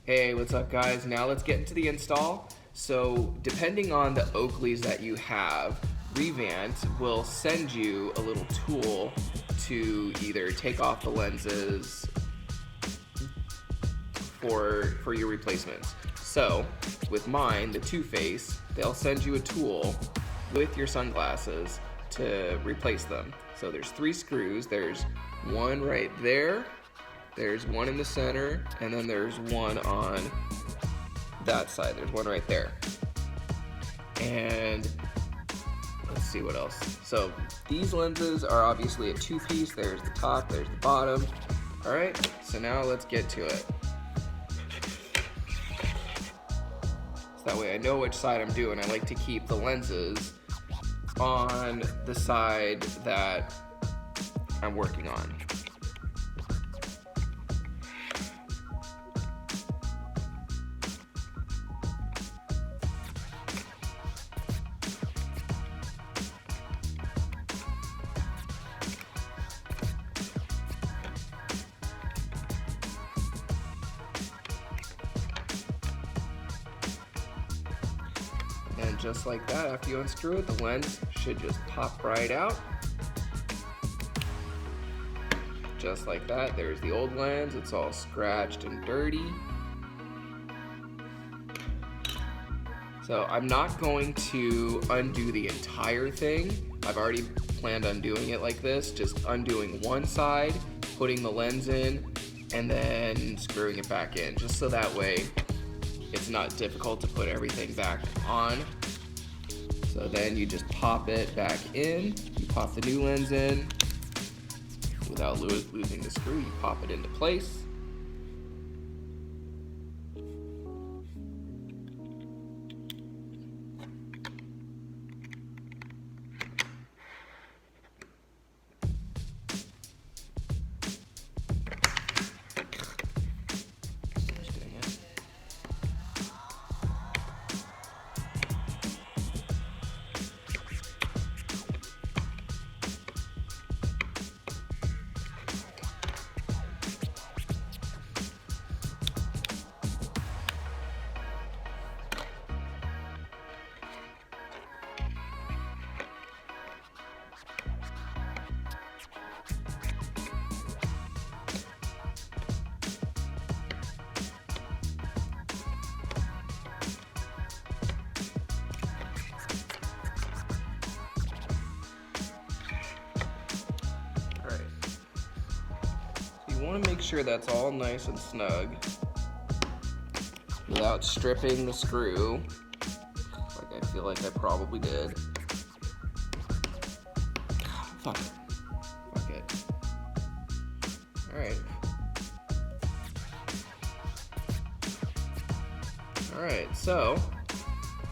Hey, what's up guys? Now let's get into the install. So depending on the Oakleys that you have, Revant will send you a little tool to either take off the lenses for your replacements. So with mine, the TwoFace, they'll send you a tool with your sunglasses to replace them. So there's 3 screws. There's one right there, there's one in the center, and then there's one on that side. There's one right there. And let's see what else. So these lenses are obviously a 2-piece. There's the top, there's the bottom. All right, so now let's get to it. So that way I know which side I'm doing. I like to keep the lenses on the side that I'm working on. And just like that, after you unscrew it, the lens should just pop right out. Just like that. There's the old lens. It's all scratched and dirty. So I'm not going to undo the entire thing. I've already planned on doing it like this, just undoing one side, putting the lens in, and then screwing it back in, just so that way it's not difficult to put everything back on. So then you just pop it back in, you pop the new lens in, without losing the screw, you pop it into place. You want to make sure that's all nice and snug without stripping the screw, like I feel like I probably did. Fuck it. Alright, so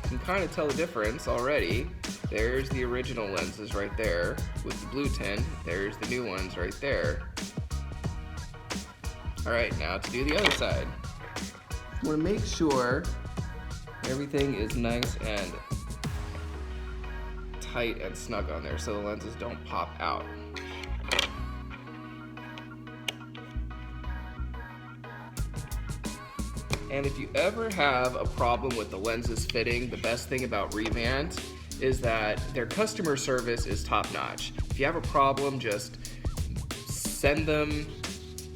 you can kind of tell the difference already. There's the original lenses right there with the blue tint. There's the new ones right there. Alright, now to do the other side. You want to make sure everything is nice and tight and snug on there so the lenses don't pop out. And if you ever have a problem with the lenses fitting, the best thing about Revant is that their customer service is top-notch. If you have a problem, just send them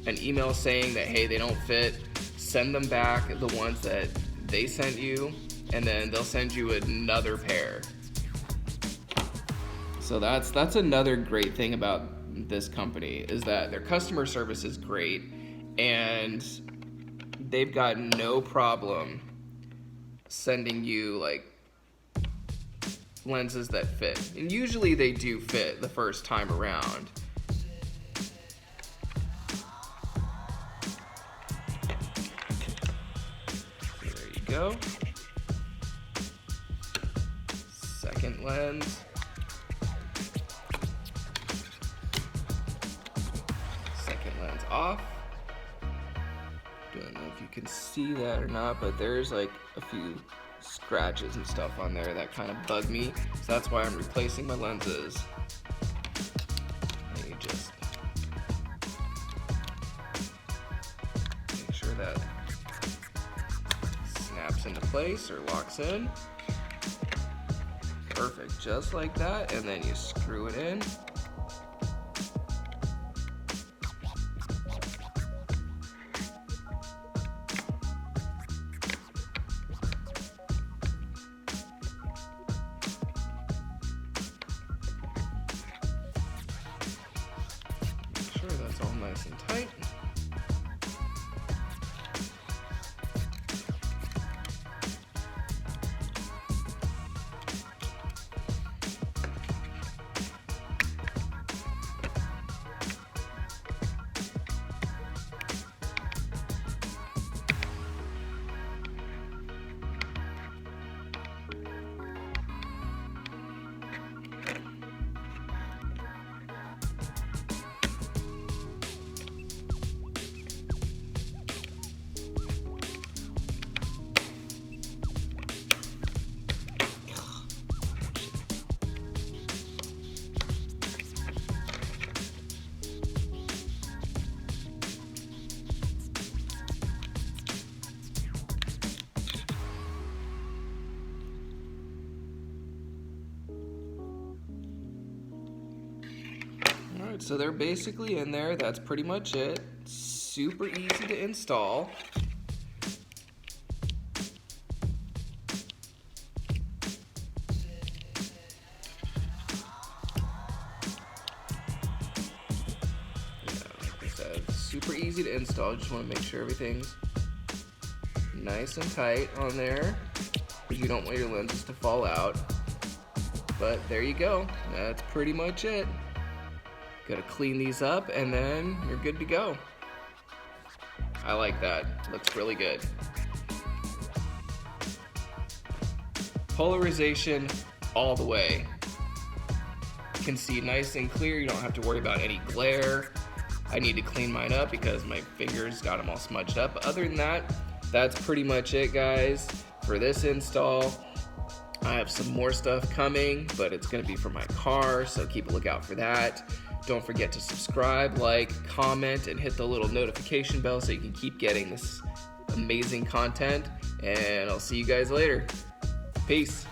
an email saying that, hey, they don't fit, send them back the ones that they sent you, and then they'll send you another pair. So that's another great thing about this company, is that their customer service is great, and they've got no problem sending you like lenses that fit. And usually they do fit the first time around. Go. Second lens. Second lens off. Don't know if you can see that or not, but there's like a few scratches and stuff on there that kind of bug me. So that's why I'm replacing my lenses. And you just make sure that snaps into place or locks in. Perfect, just like that, and then you screw it in. Make sure that's all nice and tight. Alright, so they're basically in there. That's pretty much it. Super easy to install. Like I said, super easy to install. Just want to make sure everything's nice and tight on there, because you don't want your lenses to fall out. But there you go. That's pretty much it. Gotta clean these up and then you're good to go. I like that. Looks really good. Polarization all the way. You can see nice and clear. You don't have to worry about any glare. I need to clean mine up because my fingers got them all smudged up. But other than that, that's pretty much it, guys, for this install. I have some more stuff coming, but it's gonna be for my car, so keep a lookout for that. Don't forget to subscribe, like, comment, and hit the little notification bell so you can keep getting this amazing content. And I'll see you guys later. Peace.